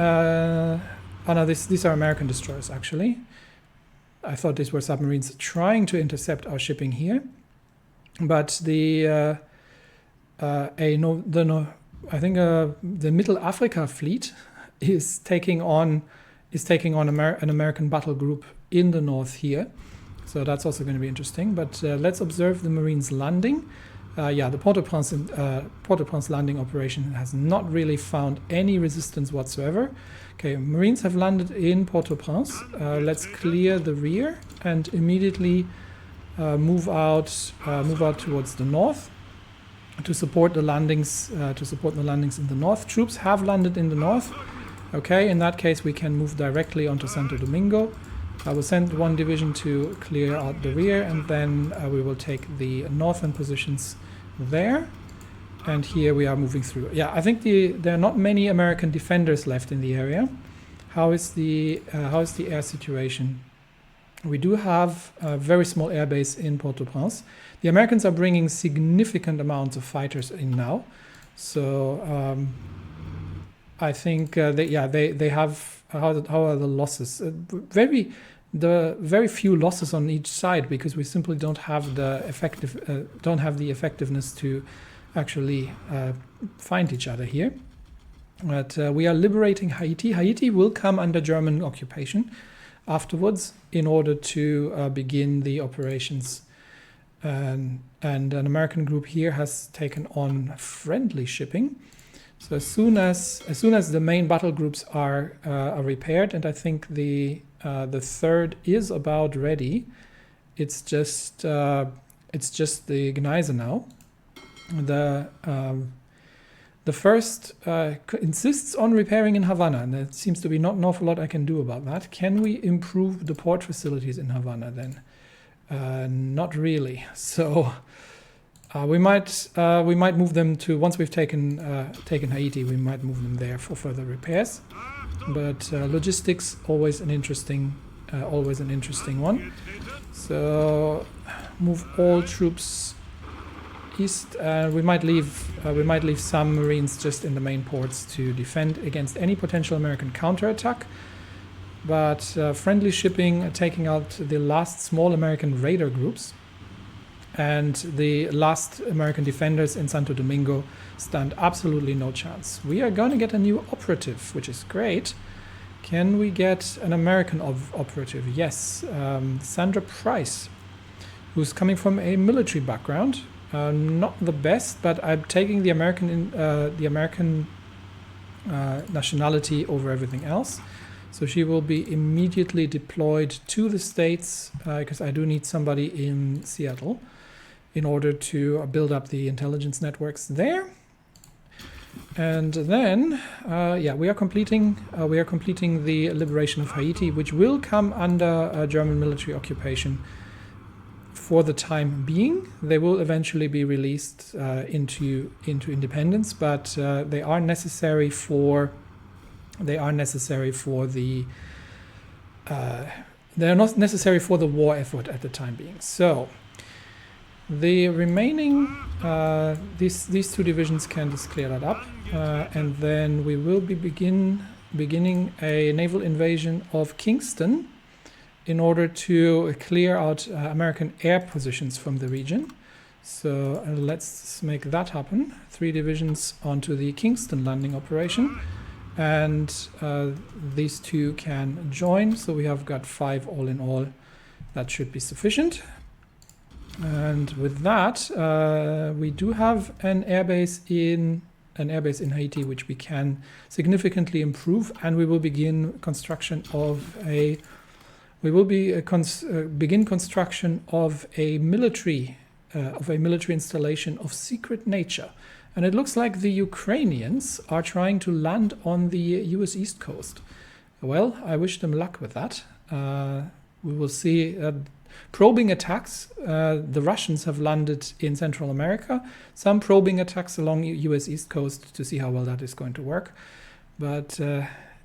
these are American destroyers, actually. I thought these were submarines trying to intercept our shipping here, but the Middle Africa fleet is taking on an American battle group in the north here, so that's also going to be interesting. But let's observe the Marines landing. The Port-au-Prince landing operation has not really found any resistance whatsoever. Okay, Marines have landed in Port-au-Prince. Let's clear the rear and immediately move out towards the north to support the landings. In the north. Troops have landed in the north. Okay, in that case we can move directly onto Santo Domingo. I will send one division to clear out the rear, and then we will take the northern positions there. And here we are moving through. Yeah, I think there are not many American defenders left in the area. How is the air situation? We do have a very small airbase in Port-au-Prince. The Americans are bringing significant amounts of fighters in now, so I think they have. How are the losses? Very few losses on each side, because we simply don't have the effectiveness to actually find each other here. But we are liberating Haiti. Haiti will come under German occupation afterwards in order to begin the operations. And an American group here has taken on friendly shipping. So as soon as the main battle groups are repaired, and I think the third is about ready, it's just the Gneiser now. The first insists on repairing in Havana, and there seems to be not an awful lot I can do about that. Can we improve the port facilities in Havana then? Not really. So we might move them to, once we've taken Haiti, we might move them there for further repairs. But logistics always an interesting one. So move all troops east. We might leave some Marines just in the main ports to defend against any potential American counterattack. But friendly shipping, taking out the last small American raider groups, and the last American defenders in Santo Domingo stand absolutely no chance. We are going to get a new operative, which is great. Can we get an American operative? Yes, Sandra Price, who's coming from a military background. Not the best, but I'm taking the American nationality over everything else. So she will be immediately deployed to the States, because I do need somebody in Seattle in order to build up the intelligence networks there. And then, we are completing the liberation of Haiti, which will come under German military occupation for the time being. They will eventually be released into independence, but they are necessary for the war effort at the time being. So the remaining these two divisions can just clear that up, and then we will be beginning a naval invasion of Kingston in order to clear out American air positions from the region. So let's make that happen. 3 divisions onto the Kingston landing operation. and these two can join. So we have got 5 all in all. That should be sufficient. And with that, we do have an airbase in Haiti, which we can significantly improve, and we will begin construction of a construction of a military installation of secret nature. And it looks like the Ukrainians are trying to land on the US East Coast. Well, I wish them luck with that. We will see probing attacks. The Russians have landed in Central America. Some probing attacks along US East Coast to see how well that is going to work. But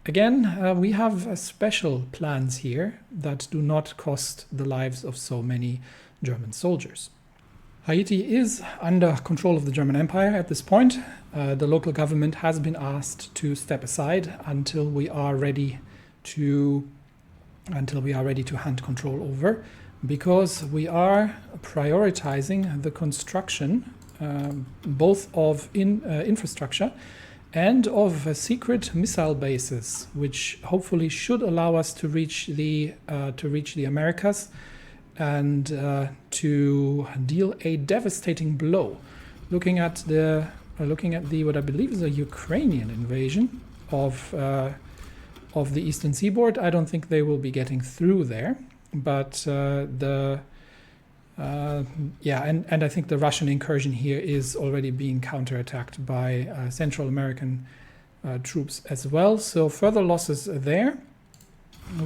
again, we have special plans here that do not cost the lives of so many German soldiers. Haiti is under control of the German Empire at this point. The local government has been asked to step aside until we are ready to hand control over, because we are prioritizing the construction both of infrastructure and of secret missile bases, which hopefully should allow us to reach the Americas and to deal a devastating blow. Looking at the what I believe is a Ukrainian invasion of the eastern seaboard, I don't think they will be getting through there. But and I think the Russian incursion here is already being counterattacked by Central American troops as well. So further losses there.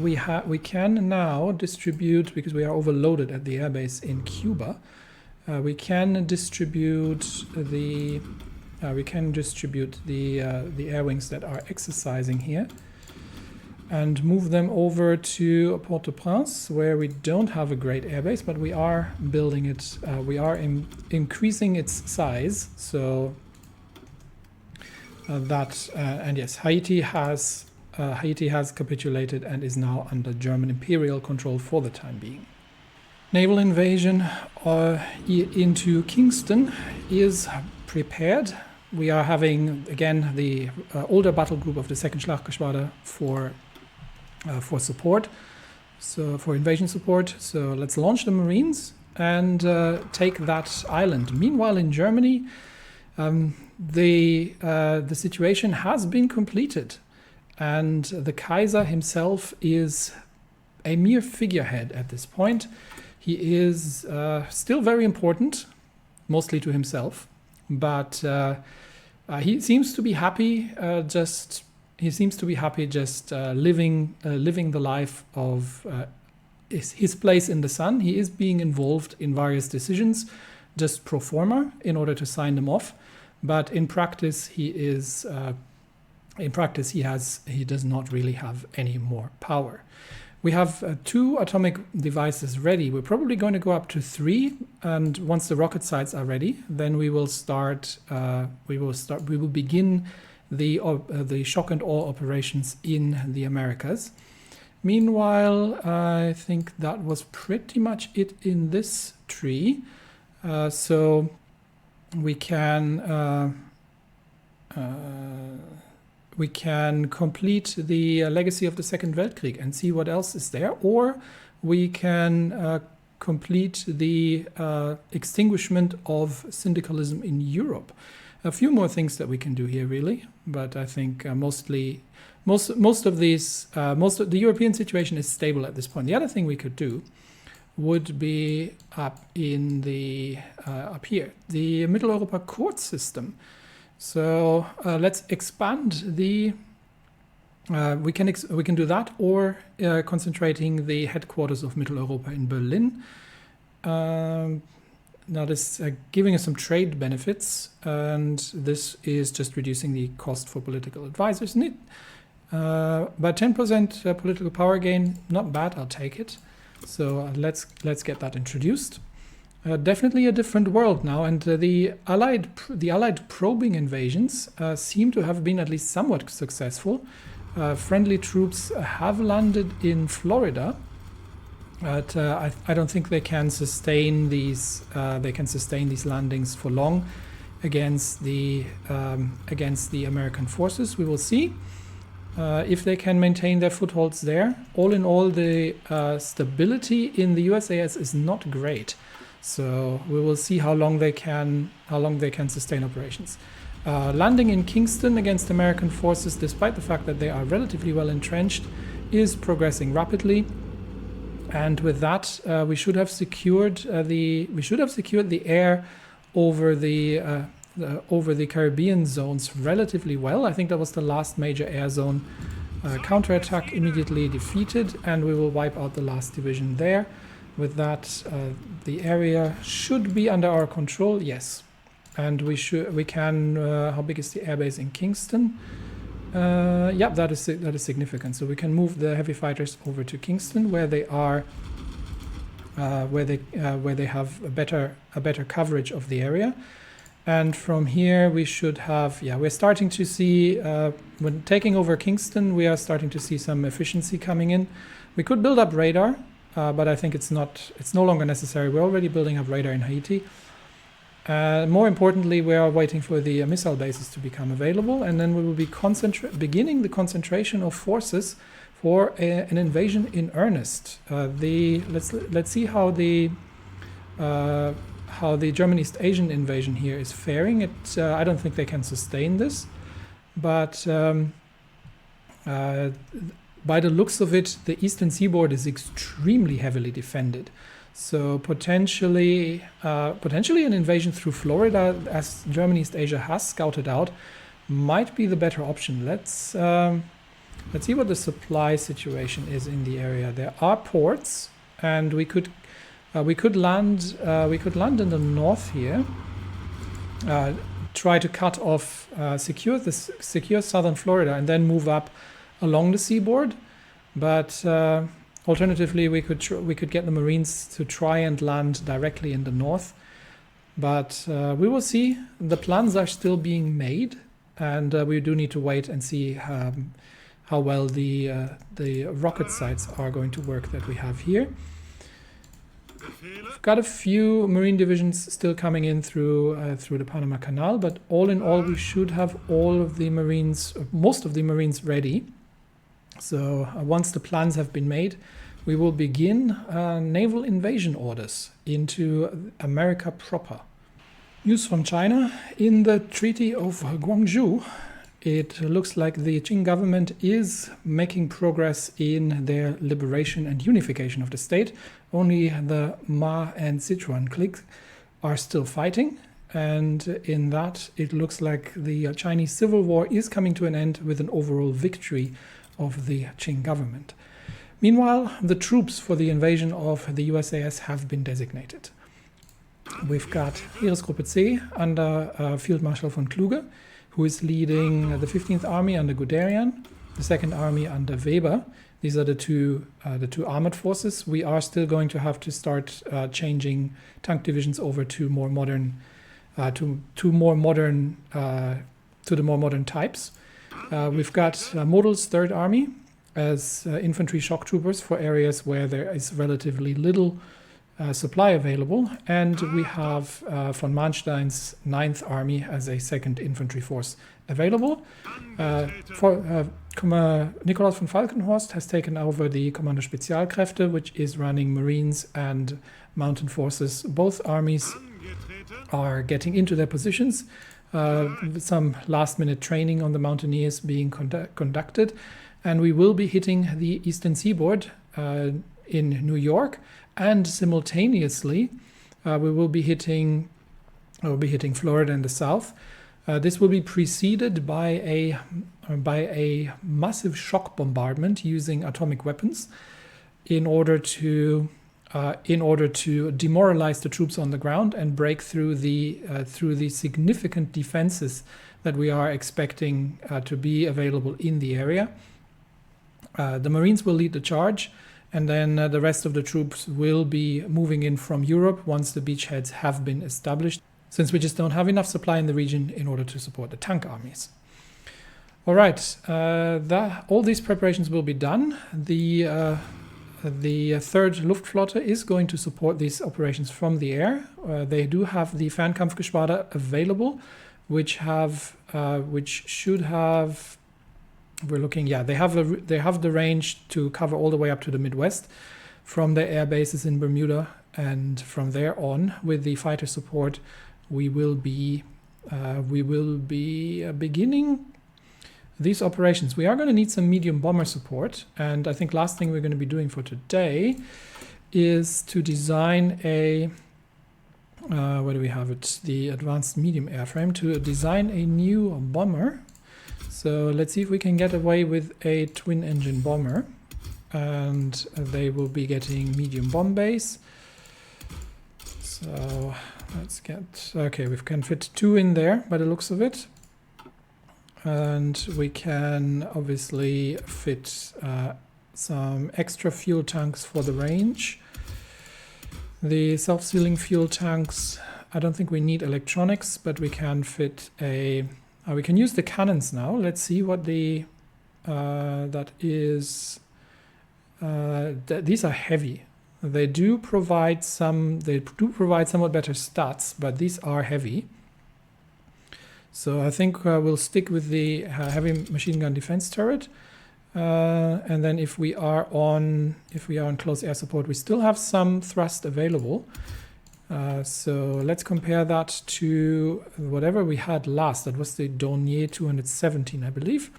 We can now distribute, because we are overloaded at the airbase in Cuba. We can distribute the air wings that are exercising here, and move them over to Port-au-Prince, where we don't have a great airbase, but we are building it. We are increasing its size. So and yes, Haiti has capitulated and is now under German imperial control for the time being. Naval invasion into Kingston is prepared. We are having, again, the older battle group of the 2nd Schlachtgeschwader for support, so for invasion support. So let's launch the Marines and take that island. Meanwhile, in Germany, the situation has been completed, and the Kaiser himself is a mere figurehead at this point. He is still very important, mostly to himself, but he seems to be happy just living the life of his place in the sun. He is being involved in various decisions, just pro forma, in order to sign them off. But in practice, he does not really have any more power. We have 2 atomic devices ready. We're probably going to go up to 3, and once the rocket sites are ready, then we will begin the shock and awe operations in the Americas. Meanwhile, I think that was pretty much it in this tree. So we can complete the legacy of the Second Weltkrieg and see what else is there, or we can complete the extinguishment of syndicalism in Europe. A few more things that we can do here, really, but I think most of the European situation is stable at this point. The other thing we could do would be up here, the Mitteleuropa court system. So let's expand the. We can do that, or concentrating the headquarters of Mitteleuropa in Berlin. Now this giving us some trade benefits, and this is just reducing the cost for political advisors. But 10% political power gain, not bad. I'll take it. So let's get that introduced. Definitely a different world now, and the Allied probing invasions seem to have been at least somewhat successful. Friendly troops have landed in Florida, but I don't think they can sustain these. Landings for long against the American forces. We will see. if they can maintain their footholds there. All in all, the stability in the USAS is not great. So we will see how long they can sustain operations. Landing in Kingston against American forces, despite the fact that they are relatively well entrenched, is progressing rapidly. And with that, we should have secured the air over the Caribbean zones relatively well. I think that was the last major air zone counterattack immediately defeated, and we will wipe out the last division there. With that, the area should be under our control. Yes, and we can. How big is the airbase in Kingston? Yeah, that is significant. So we can move the heavy fighters over to Kingston, where they are, where they have a better coverage of the area. And from here we should have, we're starting to see, when taking over Kingston, we are starting to see some efficiency coming in. We could build up radar, but I think it's no longer necessary. We're already building up radar in Haiti. More importantly, we are waiting for the missile bases to become available, and then we will be beginning the concentration of forces for an invasion in earnest. Let's see how the German East Asian invasion here is faring. I don't think they can sustain this, but by the looks of it, the eastern seaboard is extremely heavily defended. So potentially an invasion through Florida, as German East Asia has scouted out, might be the better option. Let's see what the supply situation is in the area. There are ports, and we could land in the north here. Try to cut off, secure southern Florida, and then move up along the seaboard. But alternatively, we could get the Marines to try and land directly in the north. But we will see. The plans are still being made, and we do need to wait and see how well the rocket sites are going to work that we have here. We've got a few Marine divisions still coming in through the Panama Canal, but all in all, we should have most of the Marines ready. So once the plans have been made, we will begin naval invasion orders into America proper. News from China. In the Treaty of Guangzhou, it looks like the Qing government is making progress in their liberation and unification of the state. Only the Ma and Sichuan cliques are still fighting, and in that it looks like the Chinese civil war is coming to an end with an overall victory of the Qing government. Meanwhile, the troops for the invasion of the USAS have been designated. We've got Heeresgruppe C under Field Marshal von Kluge, who is leading the 15th Army under Guderian, the 2nd Army under Weber. These are the two armored forces. We are still going to have to start changing tank divisions over to more modern, to the more modern types. We've got Modul's 3rd Army as infantry shock troopers for areas where there is relatively little supply available, and we have von Manstein's 9th Army as a 2nd infantry force available. Nikolaus von Falkenhorst has taken over the Kommando Spezialkräfte, which is running Marines and mountain forces. Both armies are getting into their positions, with some last-minute training on the mountaineers being conducted, and we will be hitting the eastern seaboard in New York. And simultaneously, we will be hitting Florida in the south. This will be preceded by a massive shock bombardment using atomic weapons in order to demoralize the troops on the ground and break through the significant defenses that we are expecting to be available in the area. The Marines will lead the charge. And then the rest of the troops will be moving in from Europe once the beachheads have been established, since we just don't have enough supply in the region in order to support the tank armies. All right, all these preparations will be done. The 3rd Luftflotte is going to support these operations from the air. They do have the Fernkampfgeschwader available, which should have we're looking, yeah, they have the range to cover all the way up to the Midwest from their air bases in Bermuda, and from there on, with the fighter support, we will be beginning these operations. We are going to need some medium bomber support, and I think last thing we're going to be doing for today is to design a where do we have it? The advanced medium airframe, to design a new bomber. So let's see if we can get away with a twin engine bomber, and they will be getting medium bomb base. So let's get, okay, we can fit 2 in there by the looks of it. And we can obviously fit some extra fuel tanks for the range. The self-sealing fuel tanks, I don't think we need electronics, but we can fit a, we can use the cannons now. Let's see what the, that is, these are heavy. They do provide somewhat better stats, but these are heavy. So I think we'll stick with the heavy machine gun defense turret. And then if we are on close air support, we still have some thrust available. So let's compare that to whatever we had last. That was the Dornier 217, I believe.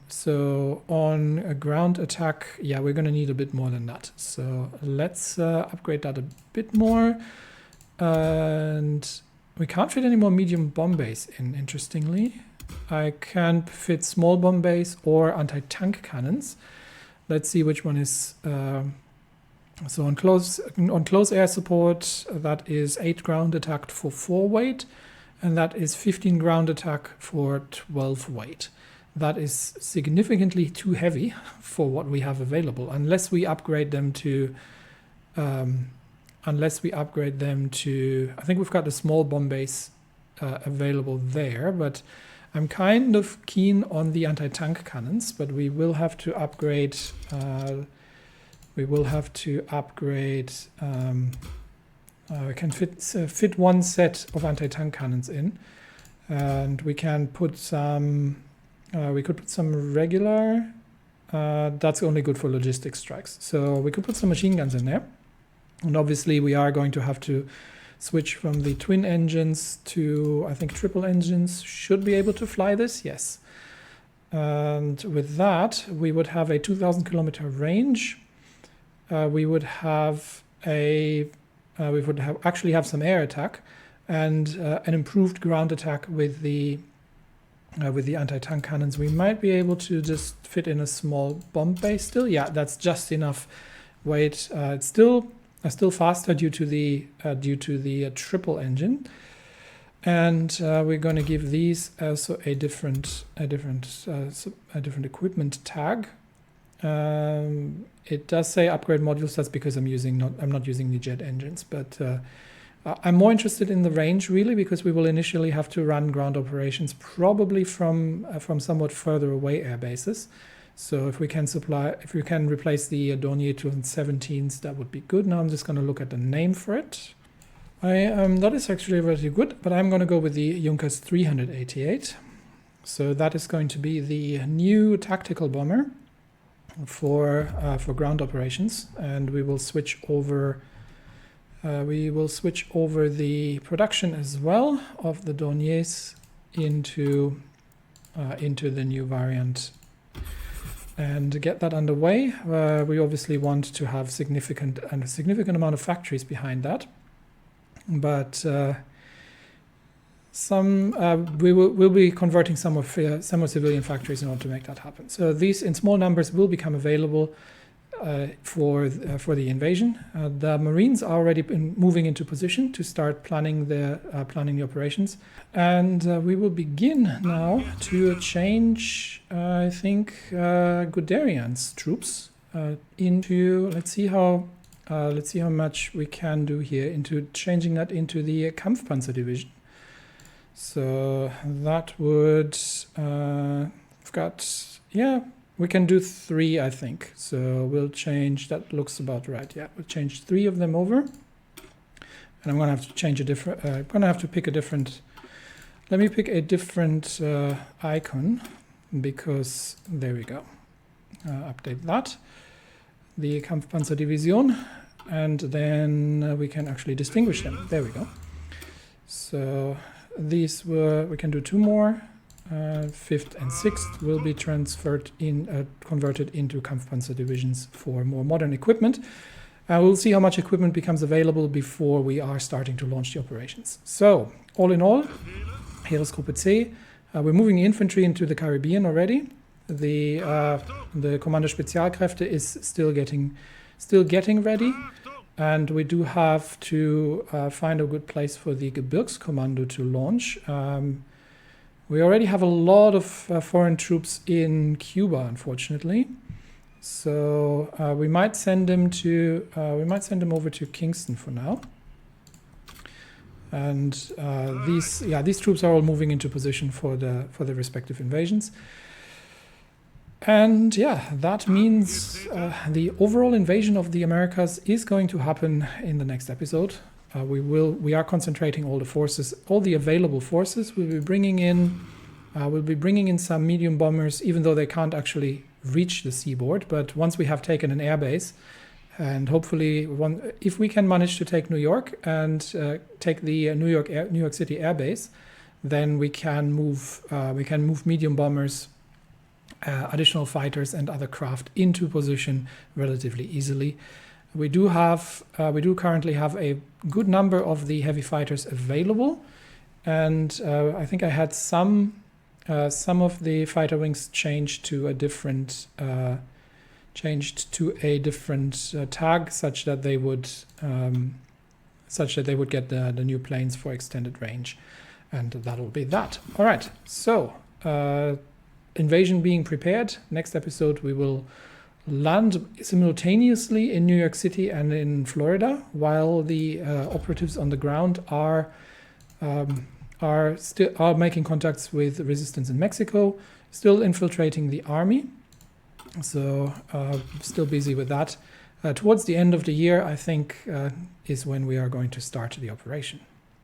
So on a ground attack, yeah, we're going to need a bit more than that. So let's upgrade that a bit more. And we can't fit any more medium bomb base in, interestingly. I can fit small bomb base or anti-tank cannons. Let's see which one is. So on close air support, that is 8 ground attack for 4 weight, and that is 15 ground attack for 12 weight. That is significantly too heavy for what we have available, unless we upgrade them to. I think we've got the small bomb base available there, but I'm kind of keen on the anti-tank cannons, but we will have to upgrade. We can fit 1 set of anti-tank cannons in, and we can put some. We could put some regular. That's only good for logistic strikes. So we could put some machine guns in there, and obviously we are going to have to switch from the twin engines to, I think, triple engines. Should be able to fly this, yes. And with that, we would have a 2,000 kilometer range. We would have actually have some air attack and an improved ground attack with the anti-tank cannons. We might be able to just fit in a small bomb base still. Yeah, that's just enough weight. It's still faster due to the triple engine, and we're going to give these also a different equipment tag. It does say upgrade modules. That's because I'm not using the jet engines, but I'm more interested in the range, really, because we will initially have to run ground operations probably from somewhat further away air bases. So if we can replace the Dornier 217s, that would be good. Now I'm just going to look at the name for it. That is actually really good, but I'm going to go with the Junkers 388. So that is going to be the new tactical bomber for ground operations, and we will switch over. We will switch over the production as well of the Dorniers into the new variant and get that underway. We obviously want to have a significant amount of factories behind that, but we'll be converting some of civilian factories in order to make that happen. So these in small numbers will become available for the invasion. The Marines are already moving into position to start planning the operations, and we will begin now to change, I think, Goerderian's troops into. Let's see how much we can do here into changing that into the Kampfpanzer division. So that would we can do 3, I think. So we'll change, that looks about right. Yeah, we'll change 3 of them over. And I'm going to have to change a different, I'm going to have to pick a different, let me pick a different icon. because there we go. Update that. The Kampfpanzerdivision, and then we can actually distinguish them. There we go. So these were, we can do 2 more. 5th and 6th will be transferred in, converted into Kampfpanzer divisions for more modern equipment. We'll see how much equipment becomes available before we are starting to launch the operations. So, all in all, Heeresgruppe C, we're moving infantry into the Caribbean already. The Kommando Spezialkräfte is still getting ready, and we do have to find a good place for the Gebirgskommando to launch. We already have a lot of foreign troops in Cuba, unfortunately. So we might send them over to Kingston for now. And these troops are all moving into position for the respective invasions. And yeah, that means the overall invasion of the Americas is going to happen in the next episode. We are concentrating all the forces, all the available forces. We'll be bringing in some medium bombers, even though they can't actually reach the seaboard. But once we have taken an airbase, and hopefully if we can manage to take New York and take the New York City airbase, then we can move medium bombers, additional fighters, and other craft into position relatively easily. We do currently have a good number of the heavy fighters available, and I think I had some of the fighter wings changed to a different tag, such that they would get the new planes for extended range, and that'll be that. All right, so invasion being prepared. Next episode we will land simultaneously in New York City and in Florida, while the operatives on the ground are making contacts with resistance in Mexico, still infiltrating the army. So still busy with that. Towards the end of the year, I think, is when we are going to start the operation.